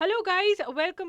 Hello guys, welcome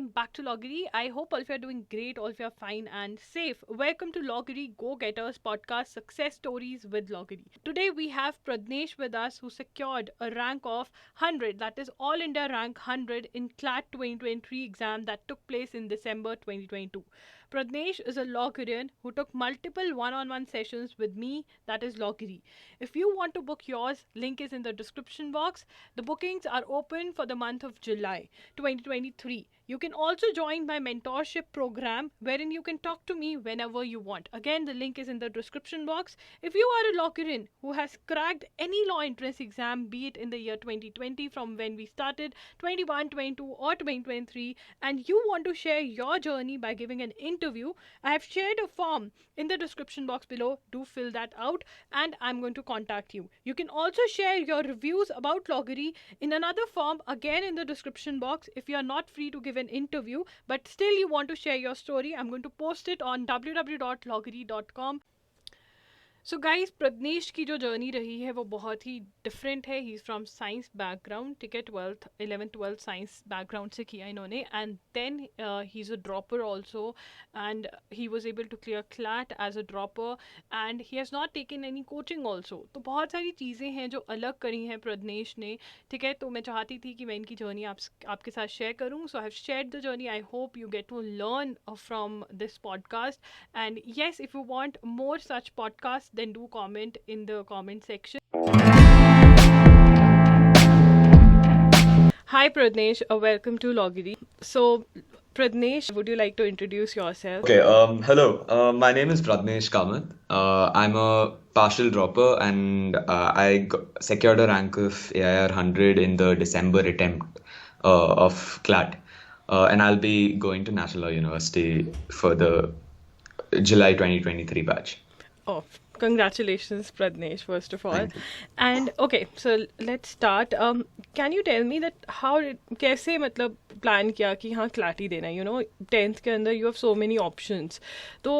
back to lawgiri. I hope all of you are doing great, all of you are fine and safe. Welcome to lawgiri Go Getters podcast Success Stories with lawgiri. Today we have Pradnesh with us who secured a rank of 100, that is All India rank 100 in CLAT 2023 exam that took place in December 2022. Pradnesh is a lawgirian who took multiple one-on-one sessions with me, that is lawgiri. If you want to book yours, link is in the description box. The bookings are open for the month of July 2023. You can also join my mentorship program wherein you can talk to me whenever you want. Again, the link is in the description box. If you are a lawgirian who has cracked any law entrance exam, be it in the year 2020 from when we started, 21, 22 or 2023, and you want to share your journey by giving an interview, I have shared a form in the description box below. Do fill that out and I'm going to contact you. You can also share your reviews about lawgiri in another form again in the description box. If you are not free to give an interview but still you want to share your story, I'm going to post it on www.lawgiri.com. So guys, Pradnyesh की जो journey रही है वो बहुत ही different है. He is from science background, ठीक है. 11th 12th साइंस बैकग्राउंड से किया इन्होंने, and then he is a dropper also, and he was able to clear CLAT as a dropper, and he has not taken any coaching also. तो बहुत सारी चीज़ें हैं जो अलग करी हैं प्रज्ञेश ने, ठीक है. तो मैं चाहती थी कि मैं इनकी जर्नी आपके साथ शेयर करूँ. So I have shared the journey. I hope you get to learn from this podcast. And yes, if you want more such podcasts, then do comment in the comment section. Hi Pradnesh, welcome to lawgiri. So Pradnesh, would you like to introduce yourself? Okay, hello. My name is Pradnesh Kamat. I'm a partial dropper and secured a rank of AIR 100 in the December attempt of CLAT. And I'll be going to National Law University for the July 2023 batch. Oh, congratulations, Pradnesh, first of all. Thank you. And okay, so let's start. Can you tell me that कैसे मतलब plan किया कि हाँ CLAT ही देना है? 10th के अंदर you have so many options. तो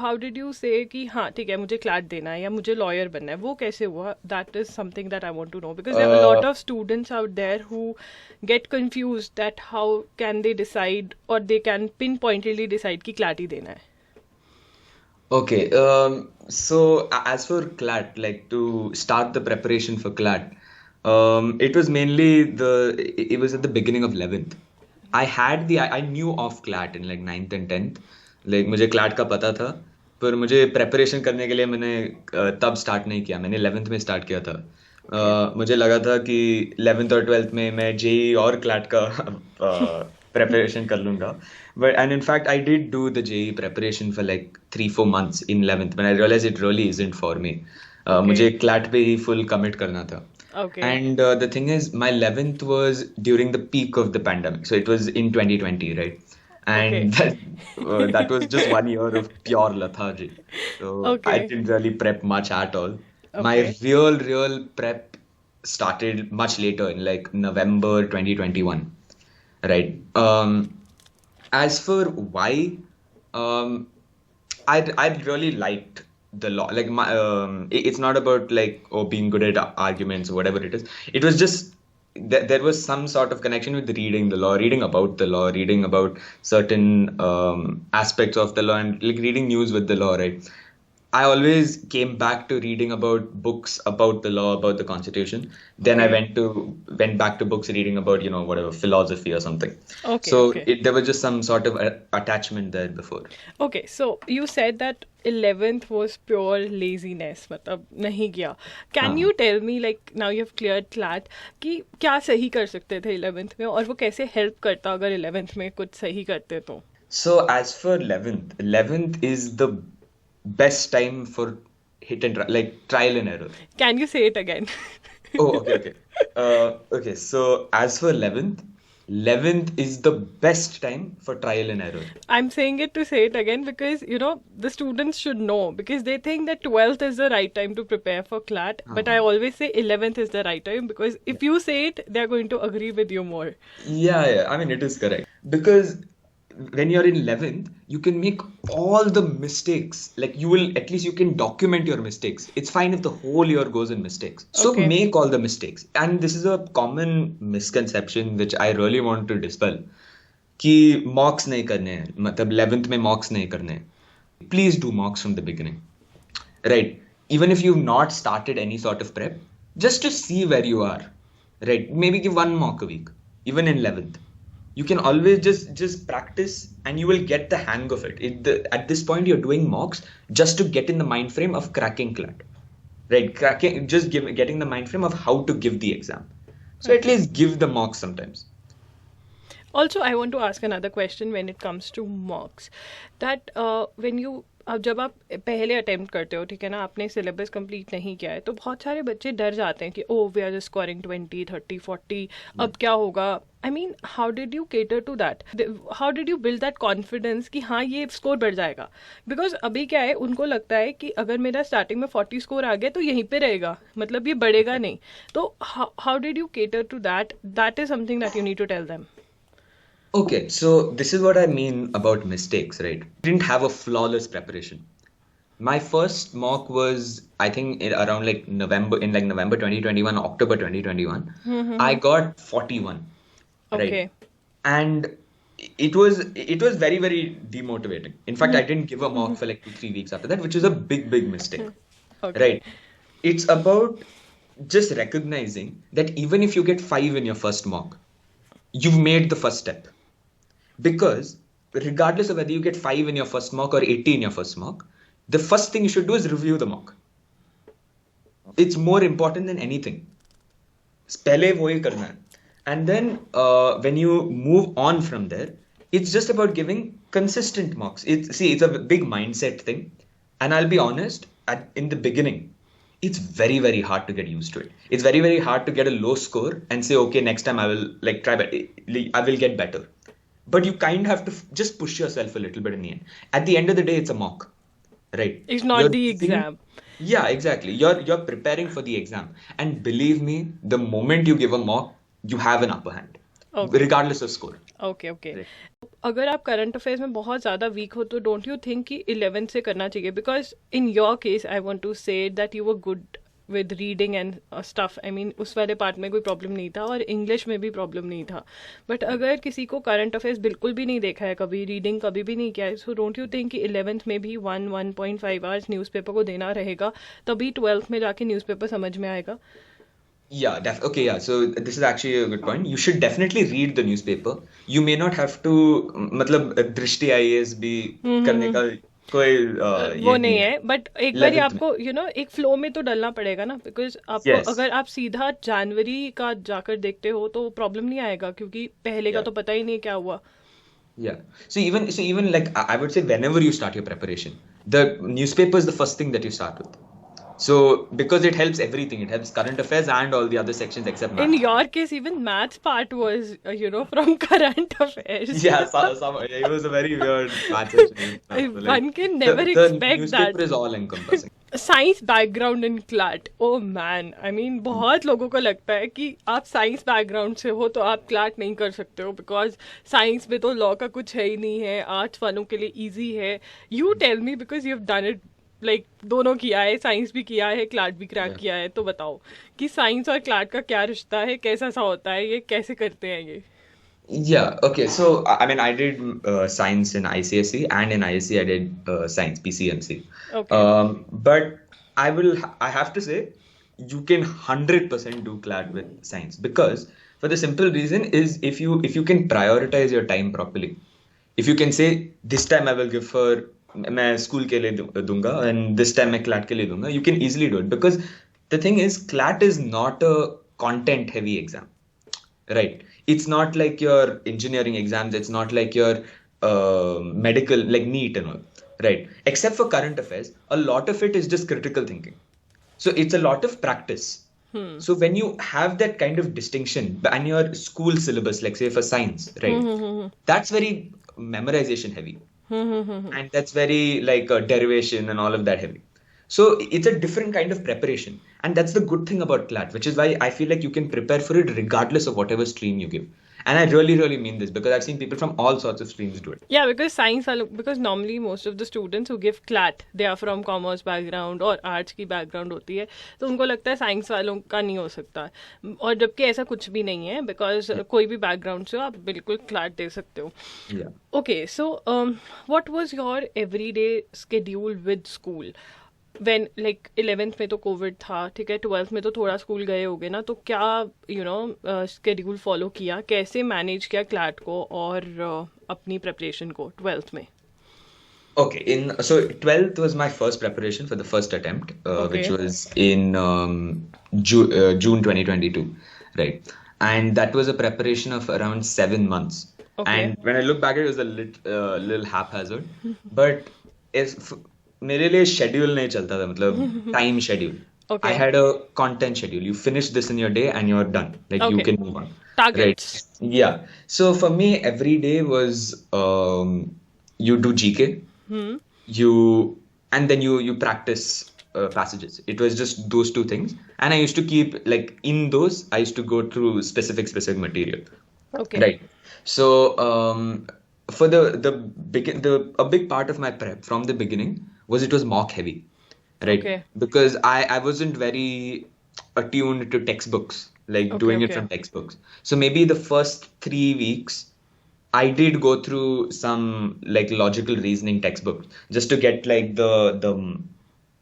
how did you say कि हाँ ठीक है मुझे क्लैट देना है या मुझे लॉयर बनना है? वो कैसे हुआ? That is something that I want to know, because there are a lot of students out there who get confused that how can they decide, or they can pinpointedly decide कि CLAT ही देना है. Okay, so as for CLAT, like to start the preparation for CLAT, it was mainly it was at the beginning of 11th. I knew of CLAT in like 9th and 10th. Like मुझे CLAT का पता था, पर मुझे preparation करने के लिए मैंने तब start नहीं किया. मैंने 11th में start किया था. मुझे लगा था कि 11th और 12th में मैं JEE और CLAT का preparation कर लूंगा. And in fact, I did do the JEE preparation for like 3-4 months in 11th when I realized it really isn't for me. मुझे CLAT पे ही full commit करना था. Okay. And the thing is, my 11th was during the peak of the pandemic. So it was in 2020, right? And that was just 1 year of pure lethargy. So I didn't really prep much at all. My real prep started much later in like November 2021, right? As for why, I really liked the law. Like it's not about like being good at arguments or whatever it is. It was just there was some sort of connection with reading the law, reading about the law, reading about certain aspects of the law, and like reading news with the law, right? I always came back to reading about books about the law, about the constitution. Then I went back to books reading about, whatever, philosophy or something. So there was just some sort of attachment there before. Okay, so you said that 11th was pure laziness, मतलब नहीं किया. Can you tell me, like now you have cleared CLAT, कि क्या सही कर सकते थे 11th में, और वो कैसे help करता अगर 11th में कुछ सही करते तो? So as for 11th is the best time for hit and like trial and error. Can you say it again? Okay. Okay, so as for 11th is the best time for trial and error. I'm saying it to say it again because, the students should know, because they think that 12th is the right time to prepare for CLAT. But I always say 11th is the right time, because if you say it, they're going to agree with you more. Yeah. I mean, it is correct. Because when you're in 11th, you can make all the mistakes. Like at least you can document your mistakes. It's fine if the whole year goes in mistakes. So Okay. make all the mistakes. And this is a common misconception which I really want to dispel. कि mocks नहीं करने हैं, मतलब 11th में mocks नहीं करने हैं. Please do mocks from the beginning. Right. Even if you've not started any sort of prep, just to see where you are. Right. Maybe give one mock a week, even in 11th. You can always just practice and you will get the hang of it. At this point, you're doing mocks just to get in the mind frame of cracking CLAT. Right. Getting the mind frame of how to give the exam. So at least give the mocks sometimes. Also, I want to ask another question when it comes to mocks. That when you अब जब आप पहले attempt करते हो, ठीक है ना, आपने सिलेबस कंप्लीट नहीं किया है, तो बहुत सारे बच्चे डर जाते हैं कि ओ वी आर स्कोरिंग 20, 30, 40, अब क्या होगा. I mean how did you cater to that, how did you build that confidence कि हाँ ये स्कोर बढ़ जाएगा. बिकॉज अभी क्या है, उनको लगता है कि अगर मेरा स्टार्टिंग में 40 स्कोर आ गया तो यहीं पे रहेगा, मतलब ये बढ़ेगा नहीं. तो how did you cater to that, that is something that you need to tell them. Okay, so this is what I mean about mistakes, right? Didn't have a flawless preparation. My first mock was, I think, around like November 2021, October 2021. I got 41, Okay. right? And it was very, very demotivating. In fact, I didn't give a mock for like 2-3 weeks after that, which is a big mistake, Okay. right? It's about just recognizing that even if you get 5 in your first mock, you've made the first step. Because regardless of whether you get 5 in your first mock or 80 in your first mock, the first thing you should do is review the mock. It's more important than anything. पहले वो ही करना है. And then when you move on from there, it's just about giving consistent mocks. It's a big mindset thing. And I'll be honest, in the beginning, it's very, very hard to get used to it. It's very, very hard to get a low score and say, okay, next time I will like try better. I will get better. But you kind of have to just push yourself a little bit in the end. At the end of the day, it's a mock, right? It's not the exam. Yeah, exactly. You're preparing for the exam. And believe me, the moment you give a mock, you have an upper hand. Okay. Regardless of score. Okay okay. अगर आप current affairs में बहुत ज़्यादा week हो तो don't you think कि 11th से करना चाहिए. Because in your case I want to say that you were good with reading and stuff. I mean उस वाले पार्ट में कोई प्रॉब्लम नहीं था और इंग्लिश में भी प्रॉब्लम नहीं था. बट अगर किसी को करंट अफेयर्स बिल्कुल भी नहीं देखा है, कभी रीडिंग कभी भी नहीं किया है, सो डोंट यू थिंक कि 11th में भी 1.5 आवर्स न्यूज़पेपर को देना रहेगा, तभी 12th में जाके न्यूज़पेपर समझ में आएगा. Yeah, okay, yeah. So this is actually a good point. You should definitely read the newspaper. You may not have to, मतलब दृष्टि IAS भी करने का कोई वो नहीं है. बट एक बार 11th आपको एक फ्लो में तो डलना पड़ेगा ना. बिकॉज आपको Yes. अगर आप सीधा जनवरी का जाकर देखते हो तो प्रॉब्लम नहीं आएगा, क्योंकि पहले का Yeah. तो पता ही नहीं क्या हुआ. Yeah. So even like I would say whenever you start your preparation, the newspaper is the first thing that you start with. So because it helps everything, it helps current affairs and all the other sections except math. In your case, even maths part was, from current affairs. Yeah, it was a very weird math session. One can never the expect newspaper that. is all encompassing. Science background in CLAT, oh man, I mean बहुत लोगों को लगता है कि आप science background से हो तो आप क्लैट नहीं कर सकते हो, बिकॉज साइंस में तो लॉ का कुछ है ही नहीं है, आर्ट्स वालों के लिए इजी है. You tell me, because you have done it, like दोनों किया है, साइंस भी किया है, क्लैट भी क्रैक किया है. तो बताओ कि साइंस और क्लैट का क्या रिश्ता है, कैसा सा होता है, ये कैसे करते हैं ये. Yeah, okay. So, I mean, I did science in ICSE and in ISE I did science, PCMC. Okay. But I have to say, you can 100% do CLAT with science because for the simple reason is if you can prioritize your time properly, if you can say this time I will give for मैं school के लिए दूंगा and this time मैं CLAT के लिए दूंगा, you can easily do it because the thing is CLAT is not a content heavy exam, right? It's not like your engineering exams, it's not like your medical like NEET and all, right? Except for current affairs, a lot of it is just critical thinking, so it's a lot of practice. So when you have that kind of distinction and your school syllabus, like say for science, right, that's very memorization heavy. And that's very like derivation and all of that heavy. So it's a different kind of preparation, and that's the good thing about CLAT, which is why I feel like you can prepare for it regardless of whatever stream you give. And I really mean this because I've seen people from all sorts of streams do it. Yeah, because because normally most of the students who give CLAT, they are from commerce background और arts की background होती है, तो उनको लगता है science वालों का नहीं हो सकता, और जबकि ऐसा कुछ भी नहीं है, because कोई भी background से हो आप बिल्कुल CLAT दे सकते हो. Yeah. Okay, so what was your everyday schedule with school? When like 11th में तो कोविड था, ठीक है, 12th में तो थोड़ा स्कूल गए होगे ना, तो क्या स्केड्यूल फॉलो किया, कैसे मैनेज किया क्लैट को और अपनी प्रिपरेशन को 12th में? Okay, so 12th was my first preparation for the first attempt, which was in June 2022, right? And that was a preparation of around 7 months. Okay. And when I look back, it was a little haphazard, but if मेरे लिए schedule नहीं चलता था, मतलब time schedule. Okay. I had a content schedule. You finish this in your day and you're done. Like you can move on. Targets. Right? Yeah. So for me, every day was you do GK. And then you practice passages. It was just those two things, and I used to keep like in those. I used to go through specific material. Okay. Right. So for a big part of my prep from the beginning was it was mock heavy, right? Okay. Because I wasn't very attuned to textbooks, like doing it from textbooks. So maybe the first 3 weeks I did go through some like logical reasoning textbooks just to get like the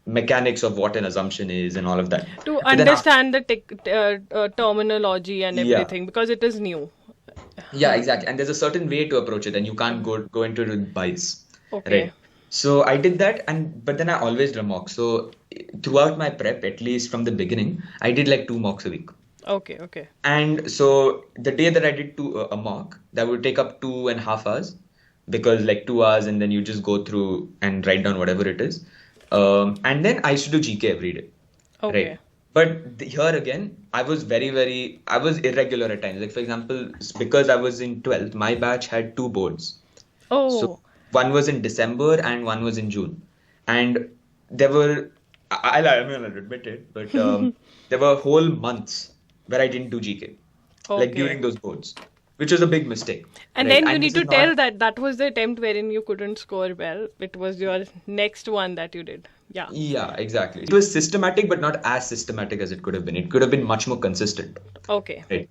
mechanics of what an assumption is and all of that. To understand the terminology and everything, because it is new. Yeah, exactly. And there's a certain way to approach it, and you can't go into it with bias. Okay. Right. So I did that, but then I always did a mock. So throughout my prep, at least from the beginning, I did like 2 mocks a week. Okay. And so the day that I did a mock, that would take up 2.5 hours, because like 2 hours and then you just go through and write down whatever it is. And then I used to do GK every day. Okay. Right. But here again, I was I was irregular at times. Like for example, because I was in 12th, my batch had 2 boards. Oh. So one was in December and one was in June. And there were, I'll admit it, but there were whole months where I didn't do GK, like during those boards, which was a big mistake. And then you need to tell that was the attempt wherein you couldn't score well. It was your next one that you did. Yeah. Yeah, exactly. It was systematic, but not as systematic as it could have been. It could have been much more consistent. Okay. Right.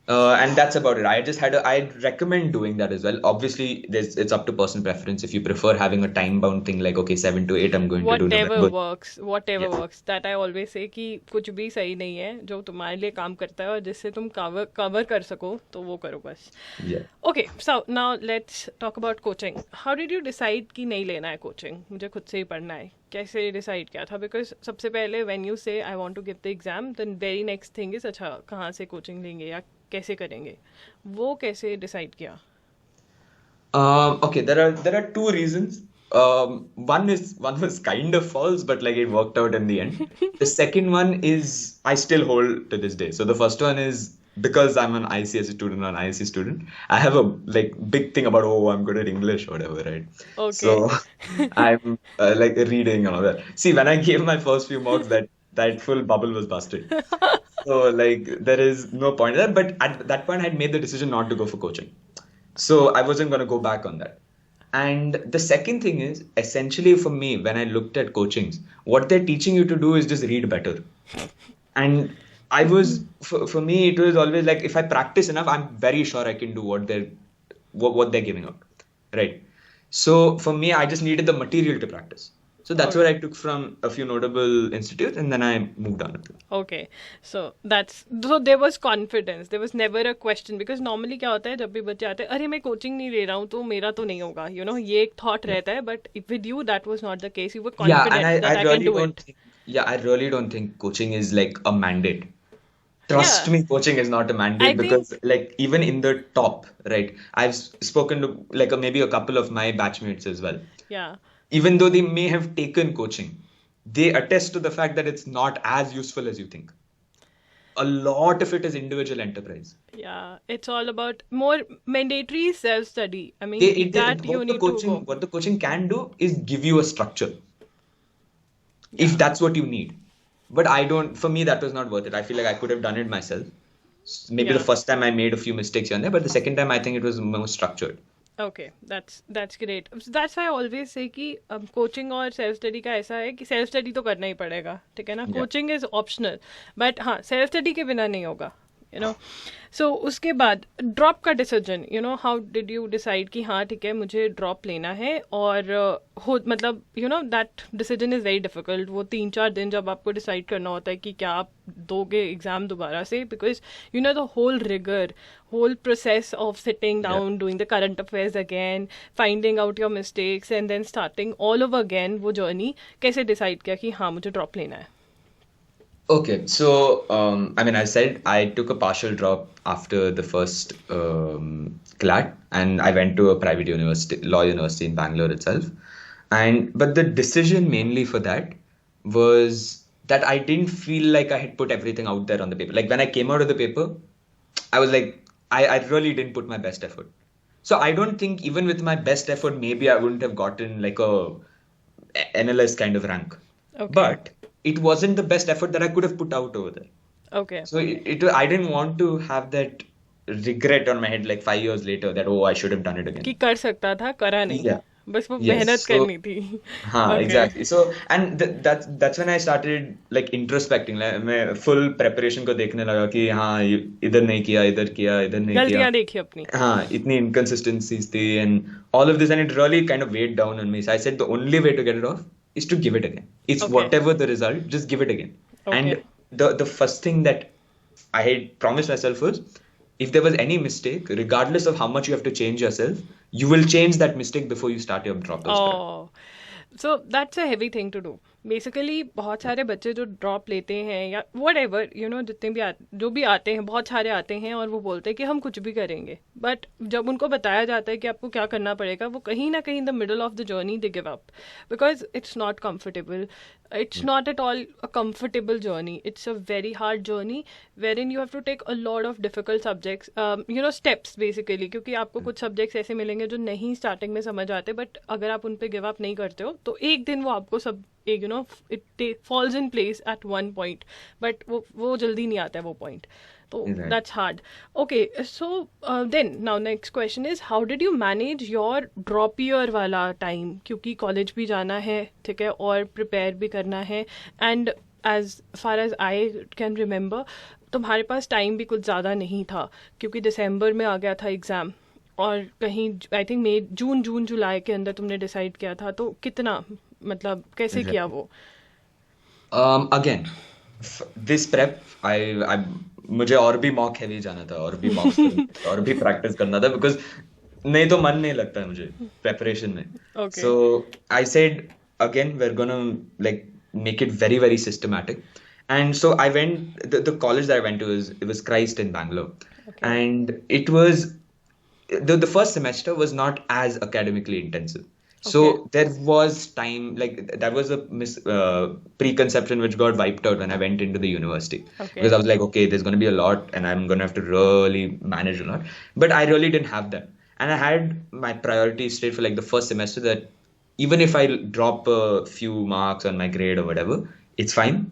And that's about it. I'd recommend doing that as well. Obviously, it's up to personal preference. If you prefer having a time-bound thing like, okay, 7 to 8, I'm going to do whatever works. That I always say कि कुछ भी सही नहीं है जो तुम्हारे लिए काम करता है और जिससे तुम cover कर सको तो वो करो बस. Yeah. Okay, so now let's talk about coaching. How did you decide कि नहीं लेना है coaching? मुझे खुद से ही पढ़ना है. कैसे decide किया था? Because सबसे पहले when you say I want to give the exam, then very next thing is अच्छा कहाँ से coaching लेंगे या कैसे करेंगे, वो कैसे डिसाइड किया? Okay, there are 2 reasons. One was kind of false, but like it worked out in the end. The second one is I still hold to this day. So the first one is because I'm an ICSE student or an ISC student, I have a like big thing about I'm good at English or whatever, right? Okay. So I'm like reading and all that. See, when I gave my first few mocks, that full bubble was busted. So like there is no point there. But at that point, I had made the decision not to go for coaching. So I wasn't going to go back on that. And the second thing is, essentially for me, when I looked at coachings, what they're teaching you to do is just read better. And I was, for me, it was always like, if I practice enough, I'm very sure I can do what they're giving out, right? So for me, I just needed the material to practice. So that's what I took from a few notable institutes, and then I moved on. Okay, so there was confidence. There was never a question, because normally क्या होता है जब भी बच्चे आते हैं, अरे मैं coaching नहीं ले रहा हूँ तो मेरा तो नहीं होगा, ये एक thought रहता है. But with you, that was not the case. You were confident that I can do it. I really don't think coaching is like a mandate. Trust me, coaching is not a mandate, because like even in the top, right? I've spoken to like maybe a couple of my batchmates as well. Yeah. Even though they may have taken coaching, they attest to the fact that it's not as useful as you think. A lot of it is individual enterprise. Yeah, it's all about more mandatory self-study. I mean, what the coaching can do is give you a structure. Yeah. If that's what you need. But for me, that was not worth it. I feel like I could have done it myself. Maybe the Yeah. first time I made a few mistakes here and there, but the second time I think it was more structured. Okay, that's great. So that's why I always say कि coaching और self study का ऐसा है कि self study तो करना ही पड़ेगा, ठीक है ना. Yeah. Coaching is optional, but हाँ, सेल्फ स्टडी के बिना नहीं होगा, यू नो. सो उसके बाद ड्रॉप का decision, you know, how did you decide कि हाँ ठीक है मुझे ड्रॉप लेना है. और हो मतलब you know that decision is very difficult. वो 3-4 दिन जब आपको डिसाइड करना होता है कि क्या आप दोगे एग्ज़ाम दोबारा से, because you know the whole rigour, whole process of sitting Yeah. down, doing the current affairs again, finding out your mistakes and then starting all over again, वो journey कैसे decide किया कि हाँ मुझे drop लेना है. Okay, so I mean, I said I took a partial drop after the first CLAT, and I went to a private university, law university in Bangalore itself. But the decision mainly for that was that I didn't feel like I had put everything out there on the paper. Like when I came out of the paper, I was like, I really didn't put my best effort. So I don't think even with my best effort, maybe I wouldn't have gotten like a analyst kind of rank. Okay. But it wasn't the best effort that I could have put out over there. Okay. So I didn't want to have that regret on my head like 5 years later that, oh, I should have done it again. कि कर सकता था, करा नहीं. Yeah. बस वो Yes, मेहनत so- करनी थी. हाँ, Okay. exactly. So and that's when I started like introspecting. Like, मैं full preparation को देखने लगा कि हाँ इधर नहीं किया, इधर किया, इधर नहीं किया. गलतियाँ देखी अपनी. हाँ, इतनी inconsistencies थी and all of this, and it really kind of weighed down on me. So I said the only way to get it off is to give it again. It's Okay. whatever the result, just give it again. Okay. And the first thing that I had promised myself was, if there was any mistake, regardless of how much you have to change yourself, you will change that mistake before you start your drop. Oh, so that's a heavy thing to do. Basically बहुत सारे बच्चे जो drop लेते हैं या what ever, you know, जितने भी जो भी आते हैं, बहुत सारे आते हैं और वो बोलते हैं कि हम कुछ भी करेंगे. बट जब उनको बताया जाता है कि आपको क्या करना पड़ेगा, वो कहीं ना कहीं in the middle of the journey they give up, because it's not comfortable. It's not at all a comfortable journey. It's a very hard journey wherein you have to take a lot of difficult subjects, you know, steps basically, क्योंकि आपको कुछ subjects ऐसे मिलेंगे जो नहीं starting में समझ आते, but अगर आप उन पे give up नहीं करते हो तो एक दिन वो आपको सब एक, you know, it falls in place at one point, but वो जल्दी नहीं आता है वो point. So Exactly. that's hard. Okay, so then now next question is, how did you manage your drop year वाला time? क्योंकि college भी जाना है, ठीक है, और prepare भी करना है, and as far as I can remember, तुम्हारे पास time भी कुछ ज़्यादा नहीं था क्योंकि दिसंबर में आ गया था एग्ज़ाम, और कहीं आई थिंक मई जून जुलाई के अंदर तुमने डिसाइड किया था. तो कितना मतलब कैसे किया वो? Again, this prep, I मुझे और भी mock heavy जाना था, और भी mocks करने थे, और भी practice करना था, because नहीं तो मन नहीं लगता है मुझे preparation में. Okay. So I said, again, we're gonna like make it very, very systematic. And so I went, the college that I went to it was Christ in Bangalore. Okay. And it was, the first semester was not as academically intensive. So Okay. there was time, like that was a preconception which got wiped out when I went into the university. Okay. Because I was like, okay, there's going to be a lot and I'm going to have to really manage a lot. But I really didn't have that. And I had my priorities straight for like the first semester, that even if I drop a few marks on my grade or whatever, it's fine.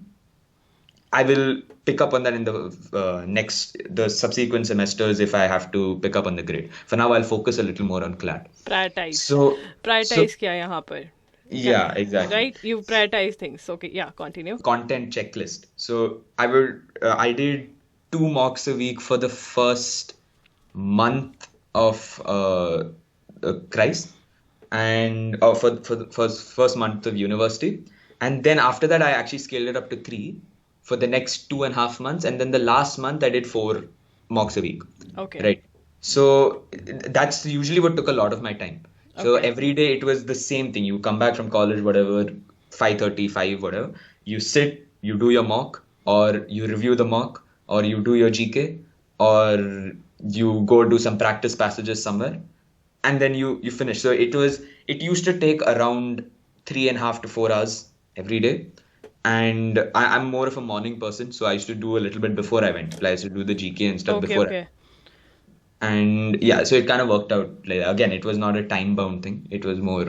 I will pick up on that in the subsequent semesters if I have to pick up on the grade. For now, I'll focus a little more on CLAT. Prioritize. So किया यहाँ पर. yeah, exactly. Right? You prioritize things. Okay, yeah, continue. Content checklist. So I did 2 mocks a week for the first month of Christ, and for the first month of university, and then after that I actually scaled it up to 3 for the next 2.5 months, and then the last month I did 4 mocks a week. Okay. Right. So that's usually what took a lot of my time. So Okay. every day it was the same thing. You come back from college, whatever, 5:30, 5, whatever. You sit, you do your mock, or you review the mock, or you do your GK, or you go do some practice passages somewhere, and then you finish. So it used to take around 3.5 to 4 hours every day. And I'm more of a morning person, so I used to do a little bit before I went. I used to do the GK and stuff Okay, before. okay. And yeah, so it kind of worked out. Like, again, it was not a time bound thing. It was more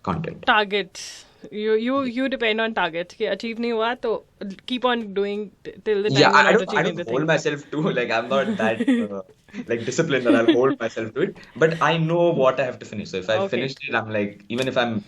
content. Targets. You depend on targets कि achieve नहीं हुआ तो keep on doing till the Yeah, time you're I not don't I achieving don't the hold thing. myself to like I'm not that like disciplined that I'll hold myself to it. But I know what I have to finish. So if I Okay. finished it, I'm like even if I'm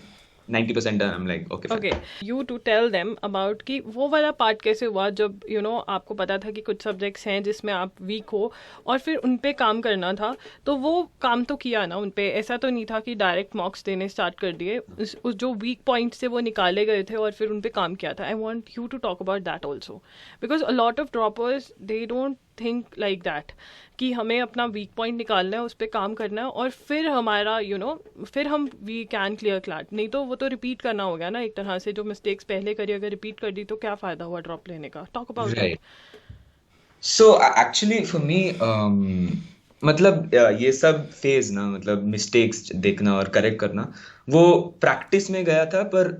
90% done, I'm like okay fine. Okay you to tell them about कि वो वाला part कैसे हुआ जब आपको पता था कि कुछ सब्जेक्ट्स हैं जिसमें आप वीक हो और फिर उन पे काम करना था, तो वो काम तो किया ना उन पे, ऐसा तो नहीं था कि डायरेक्ट मॉक्स देने स्टार्ट कर दिए, उस जो वीक पॉइंट्स थे वो निकाले गए थे और फिर उन पे काम किया था. I want you to talk about that also because a lot of droppers they don't think like that कि हमें अपना वीक पॉइंट निकालना है, उस पर काम करना है और फिर हमारा फिर हम वी कैन क्लियर क्लैट. नहीं तो वो तो रिपीट करना हो गया ना एक तरह से, जो मिस्टेक्स पहले करी अगर रिपीट कर दी तो क्या फ़ायदा हुआ ड्रॉप लेने का. Talk about it. Right. So actually for me मतलब ये सब फेज ना मतलब मिस्टेक्स देखना और करेक्ट करना वो प्रैक्टिस में गया था पर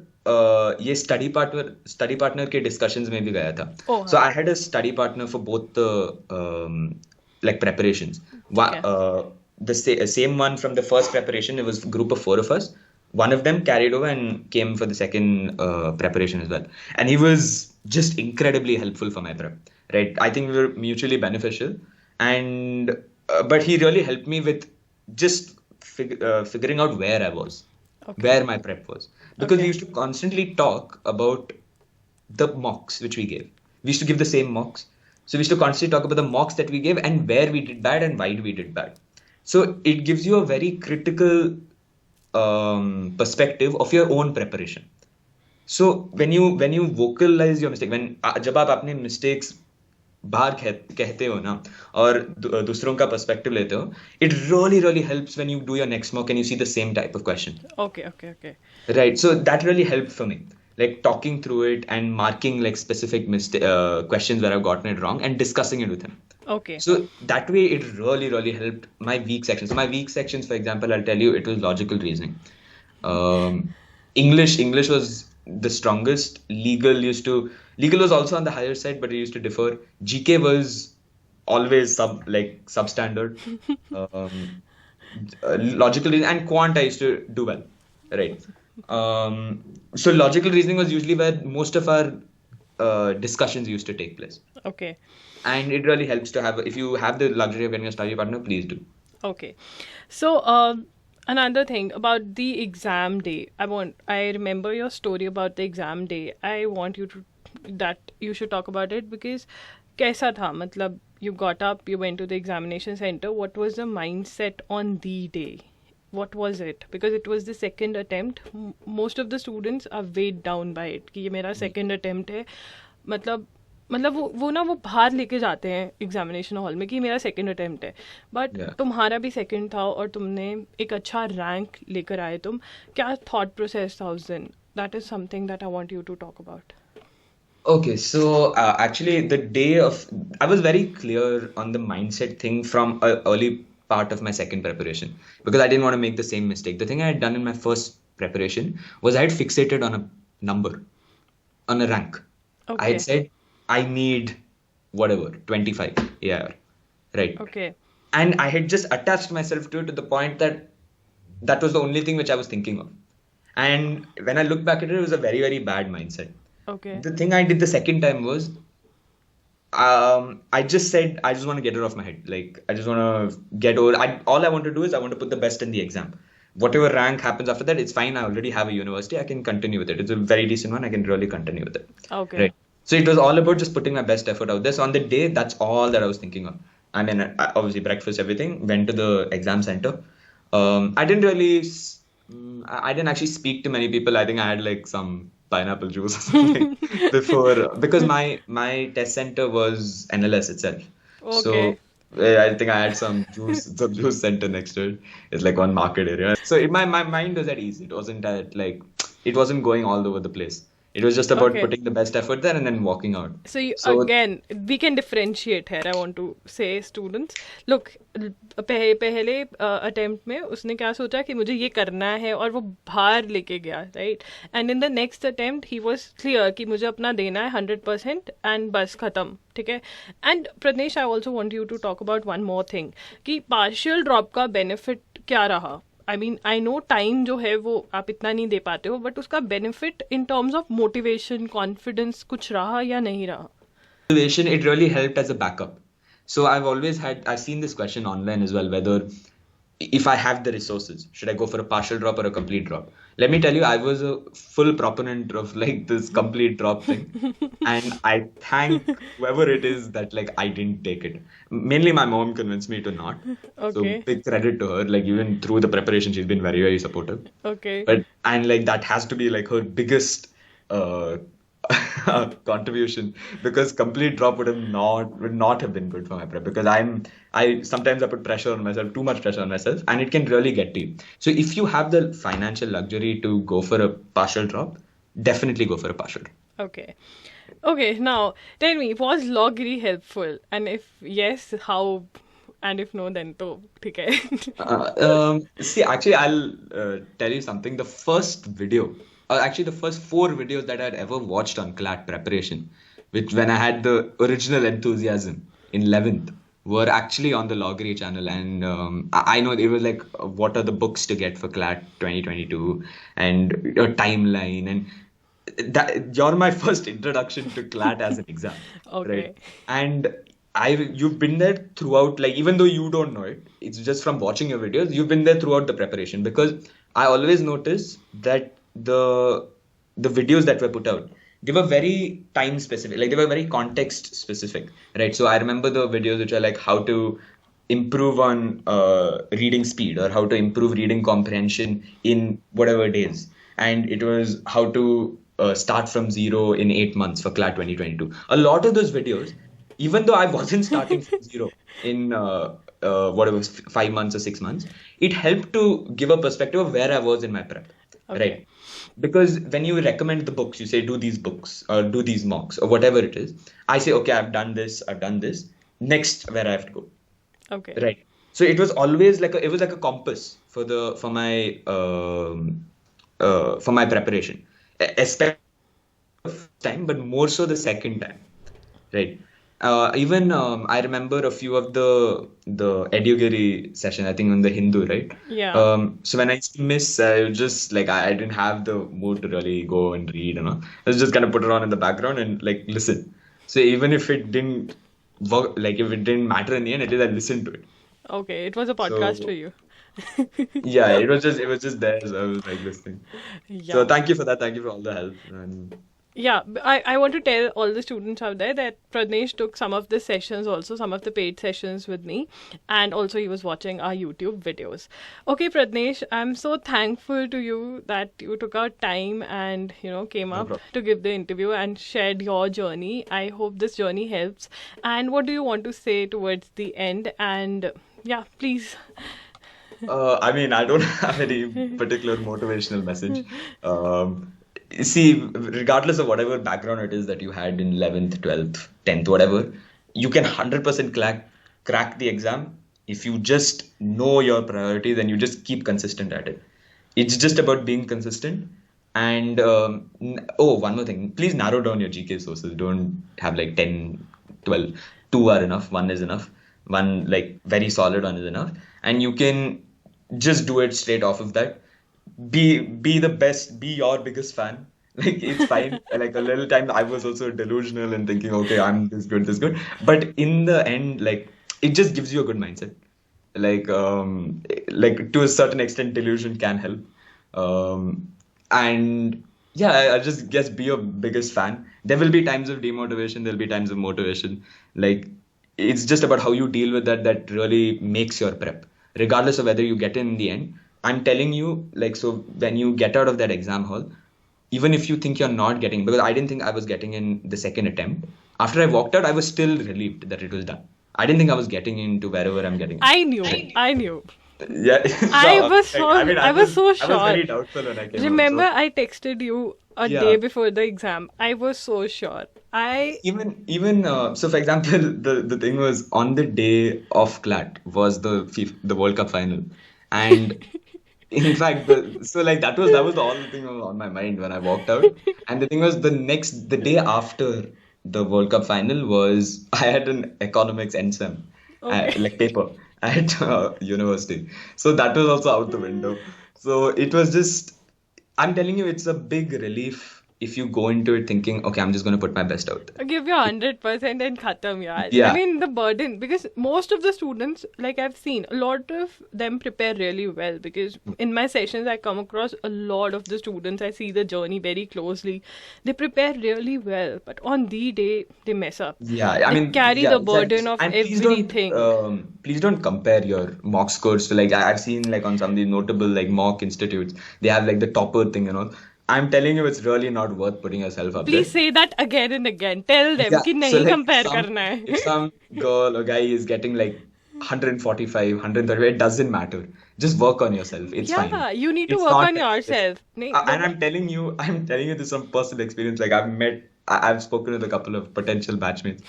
ये स्टडी पार्टनर के डिस्कशंस में भी गया था. ओ सो हाँ. I had a study partner for both like preparations. ठीक है. The same one from the first preparation, it was a group of four of us. One of them carried over and came for the second preparation as well. And he was just incredibly helpful for my prep, right? I think we were mutually beneficial. And, but he really helped me with just figuring out where I was, okay. where my prep was. Because we okay. used to constantly talk about the mocks which we gave. We used to give the same mocks. So we used to constantly talk about the mocks that we gave and where we did bad and why we did bad. So it gives you a very critical perspective of your own preparation. So when you vocalize your mistake, when जब आप अपने mistakes बाहर कहते हो ना और दूसरों का perspective लेते हो, it really helps when you do your next mock and you see the same type of question. Okay. Okay. Okay. Right. So that really helped for me. Like talking through it and marking like specific questions where I've gotten it wrong and discussing it with him. Okay. So that way it really helped my weak sections. So my weak sections, for example, I'll tell you, it was logical reasoning. English was the strongest. Legal was also on the higher side, but it used to differ. GK was always substandard. Logical reasoning and quant I used to do well, right? So logical reasoning was usually where most of our discussions used to take place. Okay. And it really helps to have, if you have the luxury of getting a study partner, please do. Okay. So, another thing about the exam day. I remember your story about the exam day. I want that you should talk about it because कैसा था मतलब you got up, you went to the examination center. What was the mindset on the day? What was it? Because it was the second attempt. Most of the students are weighed down by it कि ये मेरा second attempt है. मतलब वो ना वो बाहर लेके जाते हैं एग्जामिनेशन हॉल में कि मेरा सेकंड अटेम्प्ट है, बट Yeah. तुम्हारा भी सेकंड था और तुमने एक अच्छा रैंक लेकर आए तुम. क्या थॉट प्रोसेस था उस दिन? That is something that I want you to talk about. Okay, so actually, the day of, I was very clear on the mindset thing from an early part of my second preparation because I didn't want to make the same mistake. The thing I had done in my first preparation was I had fixated on a number, on a rank. I Okay. had said, I need whatever, 25 AIR, right? Okay. And I had just attached myself to it to the point that that was the only thing which I was thinking of. And when I look back at it, it was a very bad mindset. Okay. The thing I did the second time was I just said I just want to get it off my head. Like I just want to get over. All I want to do is I want to put the best in the exam. Whatever rank happens after that, it's fine. I already have a university. I can continue with it. It's a very decent one. I can really continue with it. Okay. Right. So it was all about just putting my best effort out there. So on the day, that's all that I was thinking of. I mean, obviously breakfast, everything. Went to the exam center. I didn't really. I didn't actually speak to many people. I think I had like some pineapple juice or something before because my test center was NLS itself. So Okay. I think I had some juice center next to it. It's like one market area. So my mind was at ease. It wasn't at like it wasn't going all over the place. It was just about Okay. putting the best effort there and then walking out. So So again, we can differentiate here. I want to say, students, look, पहले attempt में उसने क्या सोचा कि मुझे ये करना है और वो बाहर लेके गया, right. And in the next attempt he was clear कि मुझे अपना देना है 100% एंड बस खत्म, ठीक है. And Pragnesh, I also want you to talk about one more thing कि पार्शियल ड्रॉप का बेनिफिट क्या रहा I mean I know time जो है वो आप इतना नहीं दे पाते हो, बट उसका benefit in terms of motivation, confidence कुछ रहा या नहीं रहा? Motivation, it really helped as a backup. So I've seen this question online as well, whether if I have the resources, should I go for a partial drop or a complete drop? Let me tell you, I was a full proponent of like this complete drop thing. And I thank whoever it is that like I didn't take it. Mainly my mom convinced me to not. So Okay. big credit to her. Like even through the preparation, she's been very, very supportive. Okay. But and like that has to be like her biggest uh contribution, because complete drop would not have been good for my prep, because I sometimes I put pressure on myself, too much pressure on myself, and it can really get to you. So if you have the financial luxury to go for a partial drop, definitely go for a partial drop. Okay. Okay, now tell me, was lawgiri helpful? And if yes, how? And if no, then to ठीक है. See, actually, I'll tell you something. The first video, actually, the first four videos that I'd ever watched on CLAT preparation, which when I had the original enthusiasm in 11th, were actually on the Loggery channel. And I know it was like, what are the books to get for CLAT 2022 and a timeline. And that you're my first introduction to CLAT as an exam, Okay. right? And you've been there throughout, like even though you don't know it, it's just from watching your videos, you've been there throughout the preparation, because I always notice that the videos that were put out, they were very time specific, like they were very context specific, right? So I remember the videos which are like how to improve on reading speed, or how to improve reading comprehension in whatever days, and it was how to start from zero in 8 months for CLAT 2022. A lot of those videos, even though I wasn't starting from zero in whatever 5 months or 6 months, it helped to give a perspective of where I was in my prep, Okay. right? Because when you recommend the books, you say do these books or do these mocks or whatever it is. I say, okay, I've done this. Next, where I have to go, Okay. right? So it was always like it was like a compass for my preparation, especially the first time, but more so the second time, right? Even I remember a few of the Giri session, I think on the Hindu, right? Yeah. So when I used to miss, I was just like I didn't have the mood to really go and read, you know. I was just kind of put it on in the background and like listen. So even if it didn't work, like if it didn't matter in the end, at least I listened to it. Okay. It was a podcast So for you. yeah, it was just there, so I was like listening. So Yeah. thank you for that. Thank you for all the help. And Yeah, I want to tell all the students out there that Pradnesh took some of the sessions, also some of the paid sessions with me, and also he was watching our YouTube videos. Okay, Pradnesh, I'm so thankful to you that you took out time and came no up problem. to give the interview and shared your journey. I hope this journey helps. And what do you want to say towards the end? And yeah, please. I mean, I don't have any particular motivational message. Um, See, regardless of whatever background it is that you had in 11th, 12th, 10th, whatever, you can 100% crack the exam if you just know your priorities and you just keep consistent at it. It's just about being consistent. And oh, one more thing. Please narrow down your GK sources. Don't have like 10, 12. Two are enough. One is enough. One like very solid one is enough. And you can just do it straight off of that. Be the best, be your biggest fan. Like it's fine. Like a little time I was also delusional and thinking, okay, I'm this good. But in the end, like it just gives you a good mindset. Like to a certain extent, delusion can help. And yeah, I just guess be your biggest fan. There will be times of demotivation, there'll be times of motivation. Like it's just about how you deal with that really makes your prep, regardless of whether you get in the end. I'm telling you, like, so when you get out of that exam hall, even if you think you're not getting, because I didn't think I was getting in the second attempt. After I walked out, I was still relieved that it was done. I didn't think I was getting into wherever I'm getting in. I knew. I knew. Yeah, I so was like, so I mean, I was so I was very sure. doubtful when I came out. Remember, So I texted you a yeah, day before the exam. I was so sure. even so for example, the thing was on the day of CLAT was the World Cup final, and in fact, so like that was the only thing on my mind when I walked out. And the thing was the day after the World Cup final was I had an economics NSEM Okay. like paper, at university. So that was also out the window. So it was just, I'm telling you, it's a big relief if you go into it thinking, okay, I'm just going to put my best out there. Give your 100% and khatam, yaar. I Yeah, mean, the burden, because most of the students, like I've seen, a lot of them prepare really well. Because in my sessions, I come across a lot of the students. I see the journey very closely. They prepare really well, but on the day, they mess up. yeah. I They mean, carry yeah, the burden exactly. of And everything. please don't compare your mock scores to like I've seen like on some of the notable like mock institutes, they have like the topper thing and all. I'm telling you, it's really not worth putting yourself up Please there. say that again and again. Tell them Yeah. कि So नहीं like compare करना if है. some girl or guy is getting like 145, 130, it doesn't matter. Just work on yourself. It's fine. Yeah, you need to It's work not on yourself. नहीं, and I'm telling you this from personal experience. Like I've spoken with a couple of potential batchmates.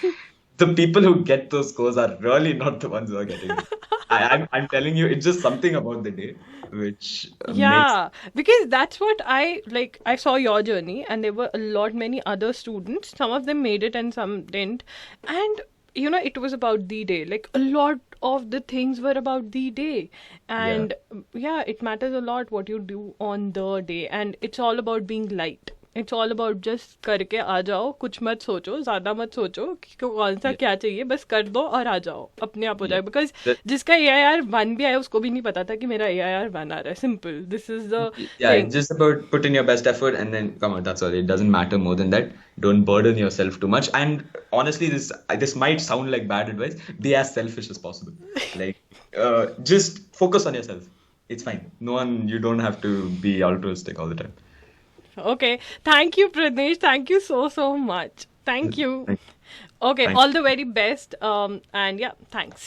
The people who get those scores are really not the ones who are getting it. I'm telling you, it's just something about the day which makes. Yeah, because that's what I like. I saw your journey, and there were a lot many other students. Some of them made it, and some didn't. And it was about the day. Like a lot of the things were about the day, Yeah. and yeah, it matters a lot what you do on the day, and it's all about being light. It's all about just करके आ जाओ, कुछ मत सोचो, ज़्यादा मत सोचो कि कौन सा Yeah. क्या चाहिए, बस कर दो और आ जाओ, अपने आप हो Yeah. जाए. बिकॉज That, जिसका AIR 1 भी आया उसको भी नहीं पता था कि मेरा AIR 1 आ रहा है. Simple, this is the yeah, thing. it's just about put in your best effort and then come on, that's all. It doesn't matter more than that. Don't burden yourself too much. And honestly, this might sound like bad advice. Be as selfish as possible. Like, just focus on yourself. It's fine. No one, you don't have to be altruistic all the time. Okay, thank you, Pradnesh. Thank you so much. Thank you. Thank, Okay, thank all the very best. And yeah, thanks.